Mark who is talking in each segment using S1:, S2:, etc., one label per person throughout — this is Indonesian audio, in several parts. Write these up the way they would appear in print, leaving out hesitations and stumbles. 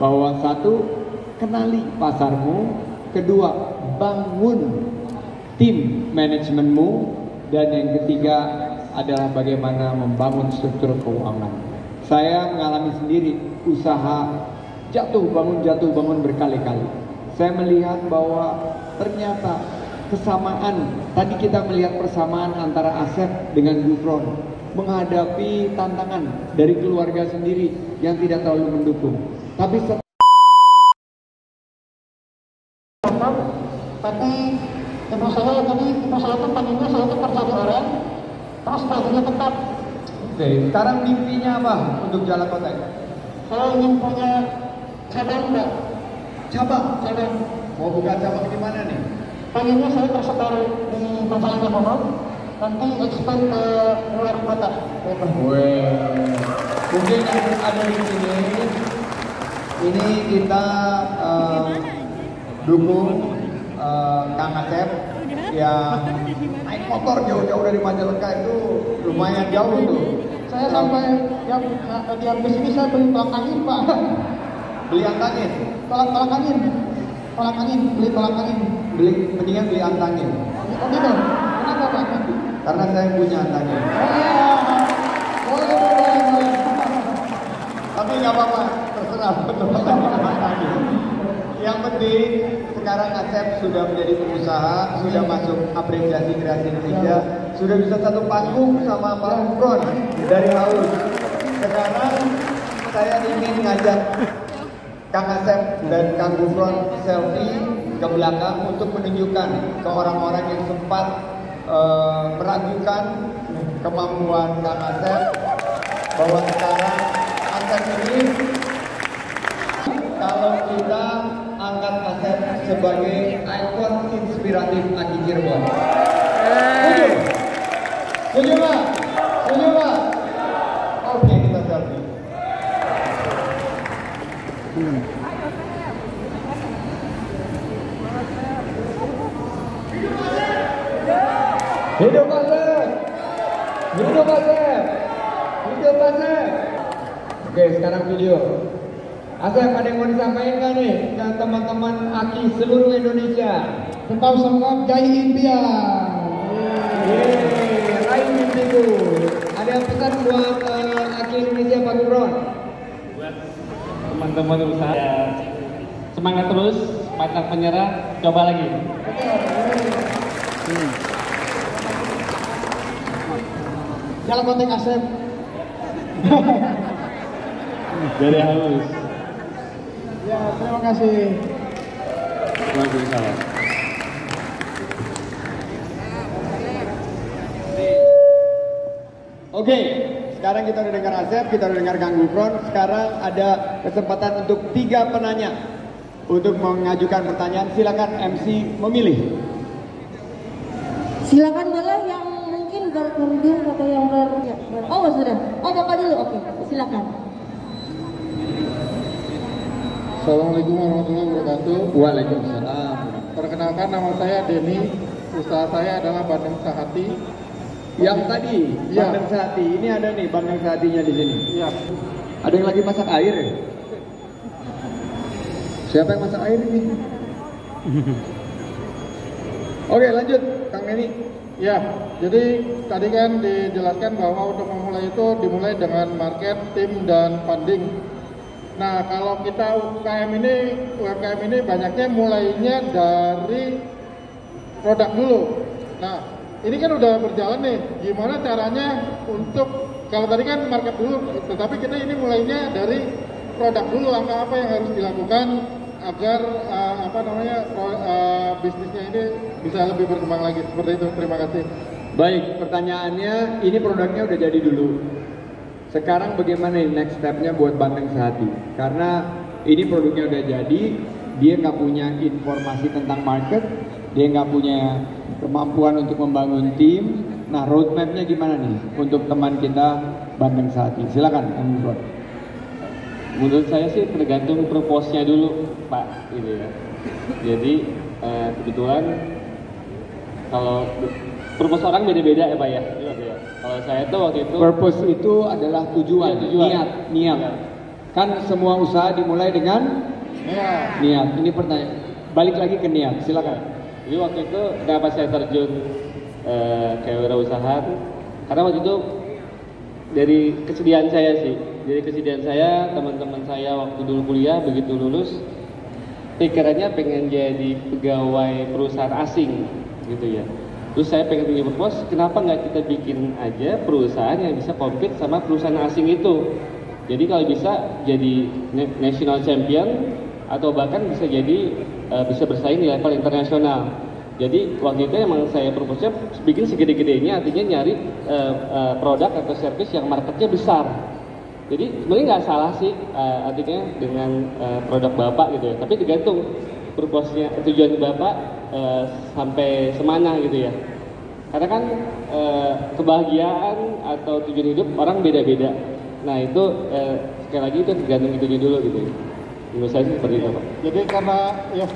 S1: Bahwa satu, kenali pasarmu. Kedua, bangun tim manajemenmu. Dan yang ketiga adalah bagaimana membangun struktur keuangan. Saya mengalami sendiri usaha jatuh bangun berkali-kali. Saya melihat bahwa ternyata kesamaan, tadi kita melihat persamaan antara Asep dengan Gufron menghadapi tantangan dari keluarga sendiri yang tidak terlalu mendukung. Tapi
S2: ibu saya tuh pengennya saya tuh kerja di orang, terus gajinya tetap.
S1: Oke, sekarang mimpinya apa untuk Jalak Kotek?
S2: Saya ingin punya cabang, Mbak.
S1: Cabang?
S2: Cabang.
S1: Mau buka cabang di mana nih?
S2: Pengennya saya tersebar di Majalengka Momong, nanti expand ke luar kota.
S1: Weh, mungkin yang ada di sini, ini kita dukung Kang Asep yang naik motor jauh-jauh dari Majalengka itu lumayan jauh tuh.
S2: Saya sampai yang di habis ini saya beli tolak angin, Pak.
S1: Beli antangin?
S2: Tolak angin. Beli tolak angin.
S1: Mendingan beli antangin.
S2: Oh gitu? Kenapa, Pak?
S1: Karena saya punya antangin.
S2: Boleh.
S1: Tapi nggak apa-apa, terserah antangin. Yang penting sekarang Asep sudah menjadi pengusaha, sudah masuk apresiasi kreasi Indonesia, sudah bisa satu panggung sama Pak Gufron dari Haus. Sekarang saya ingin ngajak Kang Asep dan Kang Gufron selfie ke belakang untuk menunjukkan ke orang-orang yang sempat meragukan kemampuan Kang Asep bahwa sekarang Asep ini, kalau kita angkat Asep sebagai ikon inspiratif Aki Cirebon. Setuju Pak? Oke, kita selfie. Hidup Asep! Oke, sekarang video. Asep, ada yang mau disampaikan nggak nih ke teman-teman Aki seluruh Indonesia?
S2: Tetap semangat, jai impian.
S1: Raih mimpiku. Ada yang pesan buat Aki Indonesia, Pak Gufron?
S3: Buat teman-teman usaha, ya, semangat terus, pantang menyerah, coba lagi.
S2: Jalak Kotek Asep.
S3: Dari Haus.
S2: Ya, terima kasih.
S3: Waalaikumsalam.
S1: Oke, sekarang kita udah dengar Asep, kita udah dengar Kang Gufron. Sekarang ada kesempatan untuk 3 penanya untuk mengajukan pertanyaan. Silakan MC memilih.
S4: Silakan boleh yang mungkin berkerudung atau yang oh sudah. Oh Bapak dulu, oke. Silakan.
S5: Assalamualaikum warahmatullahi wabarakatuh.
S1: Waalaikumsalam.
S5: Perkenalkan, nama saya Denny. Usaha saya adalah Bandeng Sehati.
S1: Yang tadi,
S5: Iya.
S1: Bandeng Sehati. Ini ada nih Bandeng Sehatinya di sini.
S5: Iya.
S1: Ada yang lagi masak air ya? Siapa yang masak air ini? Oke, lanjut, Kang Denny.
S5: Ya, jadi tadi kan dijelaskan bahwa untuk memulai itu dimulai dengan market, tim, dan funding. Nah, kalau kita UMKM ini banyaknya mulainya dari produk dulu. Nah, ini kan udah berjalan nih. Gimana caranya untuk, kalau tadi kan market dulu, tetapi kita ini mulainya dari produk dulu. Langkah apa yang harus dilakukan agar bisnisnya ini bisa lebih berkembang lagi, seperti itu. Terima kasih.
S1: Baik, pertanyaannya, ini produknya udah jadi dulu. Sekarang bagaimana nih next step-nya buat Bandeng Sehati? Karena ini produknya udah jadi, dia nggak punya informasi tentang market, dia nggak punya kemampuan untuk membangun tim. Nah, roadmap-nya gimana nih untuk teman kita Bandeng Sehati? Silakan, Kang Gufron.
S3: Menurut saya sih tergantung purpose-nya dulu, Pak, gitu ya. Jadi kebetulan kalau purpose orang beda-beda ya, Pak ya. Kalau saya tuh waktu itu
S1: Purpose itu adalah tujuan,
S3: tujuan.
S1: niat.
S3: Iya.
S1: Kan semua usaha dimulai dengan niat. Ini pertanyaan. Balik lagi ke niat. Silakan.
S3: Jadi waktu itu kenapa saya terjun ke wirausaha? Karena waktu itu dari kesedihan saya sih. Dari kesedihan saya, teman-teman saya waktu dulu kuliah begitu lulus, pikirannya pengen jadi pegawai perusahaan asing, gitu ya. Terus saya pengen punya purpose, kenapa nggak kita bikin aja perusahaan yang bisa compete sama perusahaan asing itu? Jadi kalau bisa jadi national champion atau bahkan bisa jadi bisa bersaing di level internasional. Jadi waktu itu emang saya purpose-nya bikin segede-gedenya, artinya nyari produk atau service yang marketnya besar. Jadi sebenarnya nggak salah sih artinya dengan produk Bapak gitu ya. Tapi tergantung purpose-nya, tujuan Bapak sampai semana gitu ya. Karena kan kebahagiaan atau tujuan hidup orang beda-beda. Nah itu sekali lagi itu tergantung itunya dulu gitu ya. Menurut saya sih seperti itu Pak.
S5: Jadi karena ya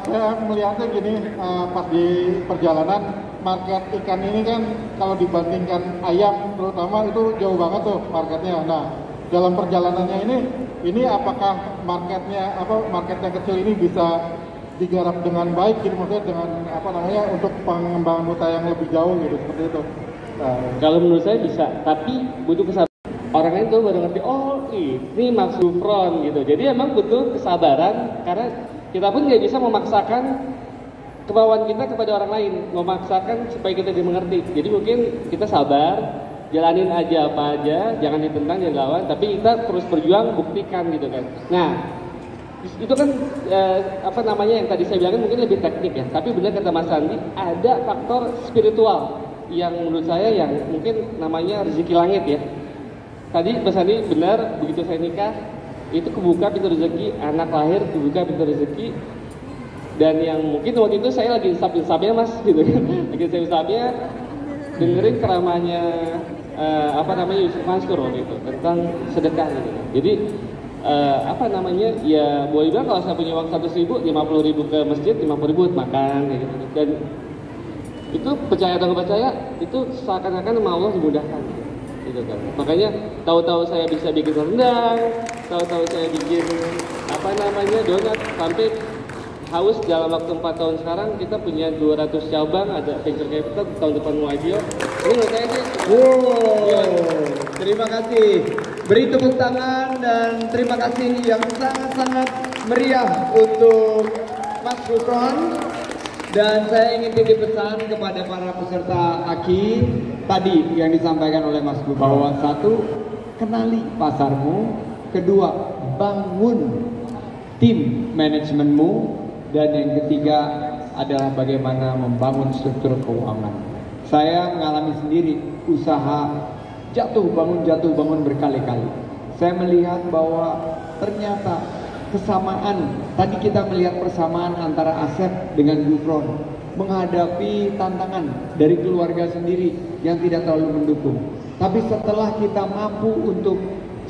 S5: saya melihatnya gini, pas di perjalanan market ikan ini kan kalau dibandingkan ayam terutama itu jauh banget tuh marketnya. Nah dalam perjalanannya ini apakah market yang kecil ini bisa digarap dengan baik gitu, maksudnya dengan untuk pengembangan muta yang lebih jauh gitu, seperti itu. Nah,
S3: kalau menurut saya bisa, tapi butuh kesabaran. Orang lain tuh baru ngerti, oh ini maksud front gitu. Jadi emang butuh kesabaran karena kita pun nggak bisa memaksakan kemauan kita kepada orang lain, memaksakan supaya kita dimengerti. Jadi mungkin kita sabar, jalanin aja apa aja, jangan ditentang, jangan lawan, tapi kita terus berjuang, buktikan gitu kan. Nah, itu kan yang tadi saya bilang mungkin lebih teknik ya, tapi benar kata Mas Sandi, ada faktor spiritual yang menurut saya yang mungkin namanya rezeki langit ya. Tadi Mas Sandi benar, begitu saya nikah itu kebuka pintu rezeki, anak lahir kebuka pintu rezeki. Dan yang mungkin waktu itu saya lagi insap-insapnya Mas gitu kan, lagi insap-insapnya dengerin ceramahnya Yusuf Mansur waktu itu tentang sedekah gitu. Jadi ya boleh bilang kalau saya punya uang 100.000, 50.000 ke masjid, 50.000 buat makan kayak gitu. Dan itu percaya atau nggak percaya itu seakan-akan sama Allah dimudahkan gitu kan. Makanya tahu-tahu saya bisa bikin rendang, tahu-tahu saya bikin donat, sampai haus dalam waktu 4 tahun sekarang kita punya 200 cabang, ada venture capital, tahun depan mau IPO. Ini menurut saya sih.
S1: Terima kasih. Beri tepuk tangan dan terima kasih yang sangat-sangat meriah untuk Mas Gufron. Dan saya ingin titip pesan kepada para peserta AKI tadi yang disampaikan oleh Mas Gufron, bahwa satu, kenali pasarmu, kedua, bangun tim manajemenmu, dan yang ketiga adalah bagaimana membangun struktur keuangan. Saya mengalami sendiri usaha jatuh bangun berkali-kali. Saya melihat bahwa ternyata kesamaan, tadi kita melihat persamaan antara Asep dengan Gufron menghadapi tantangan dari keluarga sendiri yang tidak terlalu mendukung. Tapi setelah kita mampu untuk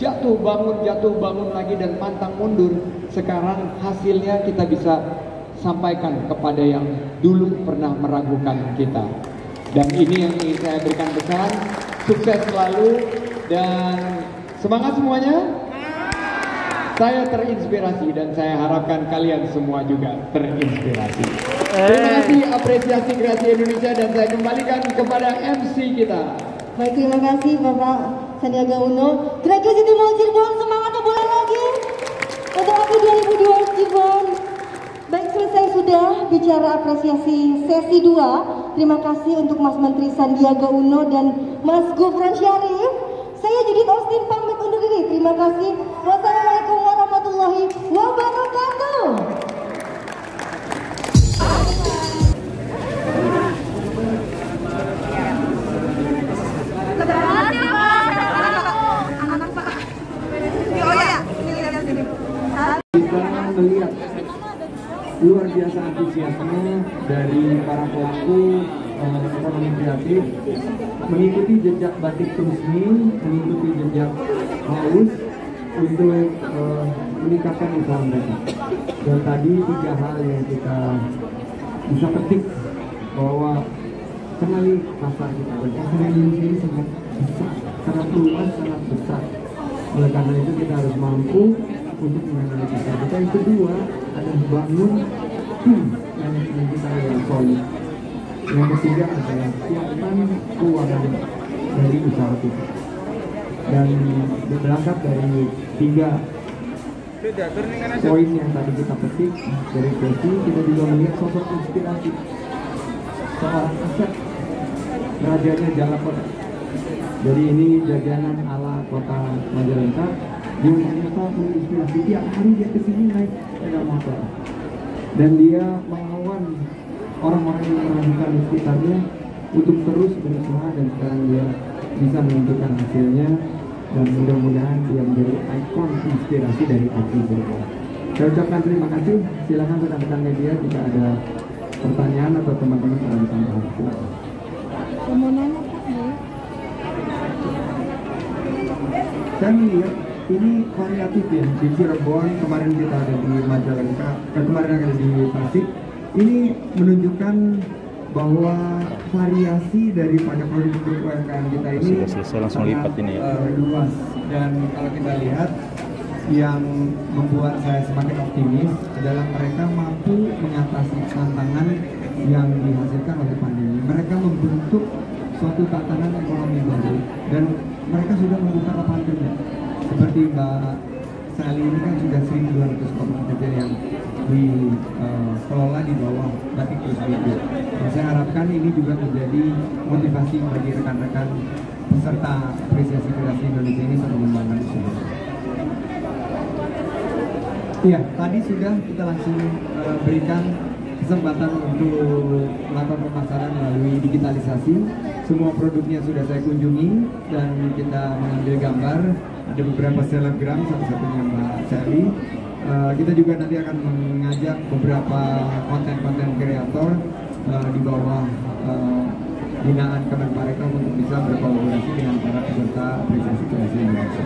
S1: jatuh bangun lagi dan pantang mundur, sekarang hasilnya kita bisa sampaikan kepada yang dulu pernah meragukan kita. Dan ini yang ingin saya berikan pesan, sukses selalu dan semangat semuanya. Saya terinspirasi dan saya harapkan kalian semua juga terinspirasi. Terima kasih, apresiasi Kreasi Indonesia, dan saya kembalikan kepada MC kita.
S4: Baik, terima kasih Bapak Sandiaga Uno. Kreasi City Mall Cirebon, semangat bulan lagi untuk API 2002 Cirebon. Baik, selesai sudah bicara apresiasi sesi 2. Terima kasih untuk Mas Menteri Sandiaga Uno dan Mas Gufron Syarif. Saya Judith Austin pamit undur diri. Terima kasih. Wassalamualaikum warahmatullahi wabarakatuh.
S1: Kita melihat luar biasa antusiasme dari para pelaku ekonomi kreatif mengikuti jejak Batik Tusmi, mengikuti jejak Haus untuk meningkatkan usaha mereka. Dan tadi 3 hal yang kita bisa petik, bahwa kenali pasar kita. Pasar Indonesia ini sangat besar, sangat luas, sangat besar.
S6: Oleh karena itu kita harus mampu untuk menganalisa. Yang kedua adalah bangun tim manajemen kita yang solid. Yang ketiga adalah siapkan keuangan dari usaha kita. Dan berangkat dari 3 poin yang tadi kita petik dari Desi, kita juga melihat sosok inspirasi seorang Asep, rajanya Jalakota. Jadi ini jajanan ala kota Majalengka yang ternyata menginspirasi. Tiap hari dia kesini naik sepeda motor dan dia melawan orang-orang yang meragukan di sekitarnya untuk terus berusaha, dan sekarang dia bisa menunjukkan hasilnya, dan mudah-mudahan dia menjadi ikon inspirasi dari Aki Cirebon. Saya ucapkan terima kasih. Silakan rekan-rekan media jika ada pertanyaan atau teman-teman ada tambahan. Silakan. Saya melihat ini variatif ya. Di Cirebon kemarin kita ada di Majalengka, kemarin ada di Tasik. Ini menunjukkan bahwa variasi daripada produk UMKM kita ini sangat luas, dan kalau kita lihat yang membuat saya semakin optimis adalah mereka mampu mengatasi tantangan yang dihasilkan oleh pandemi. Mereka membentuk suatu tatanan ekonomi baru dan mereka sudah membuka lapangan kerja. Seperti Mbak Sally ini kan sudah 1.200 lapangan kerja yang dikelola di bawah Batik Terus Bego. Saya harapkan ini juga menjadi motivasi bagi rekan-rekan peserta apresiasi kreasi Indonesia ini untuk mengembangkan usaha. Iya, tadi sudah kita langsung berikan kesempatan untuk melakukan pemasaran melalui digitalisasi. Semua produknya sudah saya kunjungi dan kita mengambil gambar. Ada beberapa selebgram, salah satunya Mbak Sally. Kita juga nanti akan mengajak beberapa konten-konten kreator di bawah binaan Kemenparekraf untuk bisa berkolaborasi dengan para peserta apresiasi kreasi Indonesia.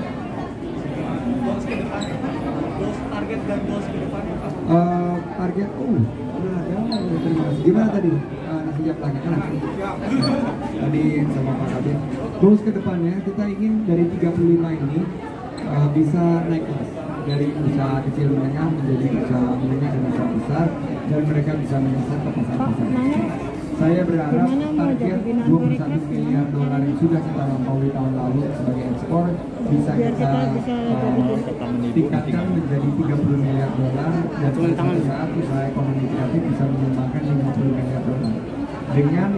S6: Target dan goals ke depan? Target, terima kasih. Gimana tadi? Nasi jawab lagi kan? Tadi sama Pak Kabin. Goals ke depannya kita ingin dari 35 ini bisa naik kelas dari usaha kecil menengah menjadi usaha menengah dan usaha besar, dan mereka bisa menyasar ke pasar-pasar. Saya berharap target 21 miliar dolar yang sudah kita lampaui tahun lalu sebagai ekspor bisa kita tingkatkan menjadi 30 miliar dolar, dan suatu saat usaha ekonomi kreatif bisa menyumbangkan 50 miliar dolar. Dengan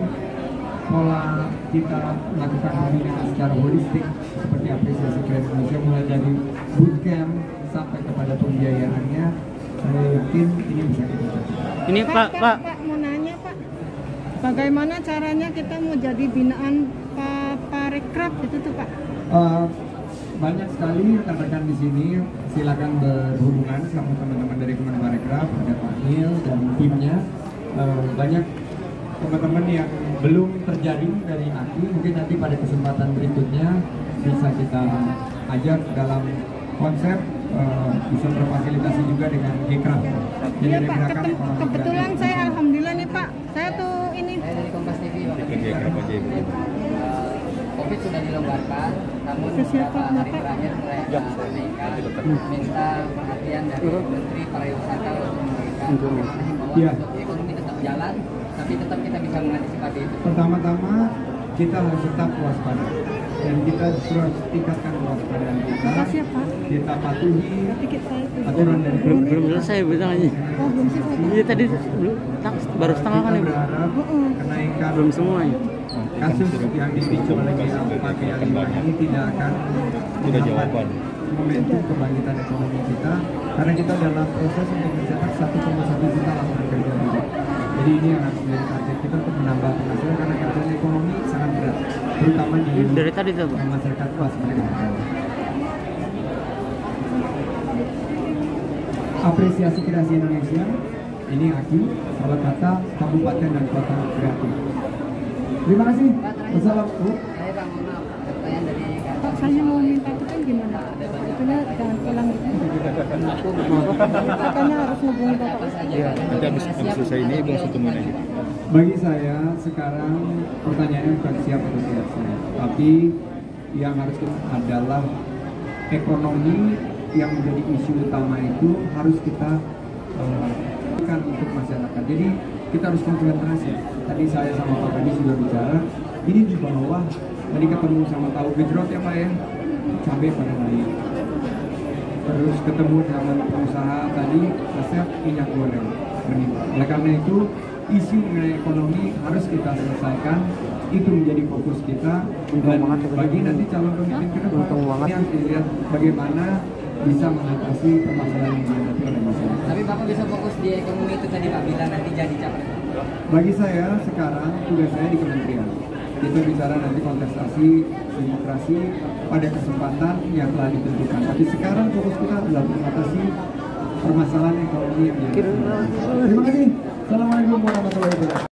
S6: pola kita melakukan pembinaan secara holistik seperti apresiasi kreatif Indonesia, mulai dari bootcamp sampai kepada pembiayaannya, saya yakin ini bisa kita capai.
S7: Ini Pak
S8: mau nanya Pak, bagaimana caranya kita mau jadi binaan Parekraf itu tuh Pak?
S6: Banyak sekali rekan-rekan di sini, silakan berhubungan sama teman-teman dari Kemenparekraf, ada Pak Nil dan timnya. Banyak teman-teman yang belum terjaring dari Aki, mungkin nanti pada kesempatan berikutnya bisa kita ajak dalam konsep bisa berfasilitasi juga dengan G-Craft.
S8: Iya Pak, kebetulan saya alhamdulillah nih Pak, saya tuh ini.
S9: Saya dari Kompas TV, Covid sudah dilonggarkan, namun beberapa hari terakhir mulai minta perhatian dari Menteri Pariwisata untuk memberikan bahwa ekonomi tetap jalan, tapi tetap kita bisa mengantisipasi itu.
S6: Pertama-tama kita harus tetap waspada, dan kita harus tingkatkan kewaspadaan kita. Kita patuhi aturan dari
S7: belum selesai bertanya.
S8: Oh, belum selesai.
S7: Iya tadi baru setengah kan ya.
S6: Kita berharap kenaikan
S7: Belum semuanya.
S6: kasus yang dipicu oleh BA4 ini tidak akan menghambat momentum kebangkitan ekonomi kita, karena kita dalam proses untuk mencetak 1,1 juta lapangan kerja baru. Jadi ini yang harus menjadi target kita untuk menambah penghasilan, karena kerjaan ekonomi sangat berat, terutama di
S7: dari tadi tuh
S6: masyarakat kelas menengah. Apresiasi kreasi Indonesia ini Aki, salah kata kabupaten dan kota kreatif. Terima kasih. Wassalamualaikum.
S9: Saya Bang, maaf, pertanyaan dari
S8: Pak, saya mau minta itu kan gimana? Itunya jangan pulang gitu. Makanya harus hubungi Bapak.
S10: Nanti habis selesai ini Bang ketemu lagi.
S6: Bagi saya sekarang pertanyaannya bukan siap atau tidak siap, tapi yang harus kita adalah ekonomi yang menjadi isu utama itu harus kita berikan untuk masyarakat. Jadi kita harus konsentrasi. Tadi saya sama Pak Kadi sudah bicara, ini di bawah tadi ketemu sama tahu gejrot ya Pak ya, cabai pada naik. Terus ketemu sama pengusaha tadi, resep minyak goreng meningkat. Oleh karena itu, isu mengenai ekonomi harus kita selesaikan. Itu menjadi fokus kita. Dan bagi nanti calon pemimpin ke depan, ini harus dilihat bagaimana bisa mengatasi permasalahan yang dihadapi oleh masyarakat.
S9: Tapi Bapak bisa fokus di ekonomi itu tadi Pak, bila nanti jadi capres.
S6: Bagi saya sekarang tugas saya di kementerian. Kita bicara nanti kontestasi demokrasi pada kesempatan yang telah ditentukan. Tapi sekarang fokus kita adalah mengatasi permasalahan ekonomi yang dihadapi. Terima kasih. Assalamualaikum warahmatullahi wabarakatuh.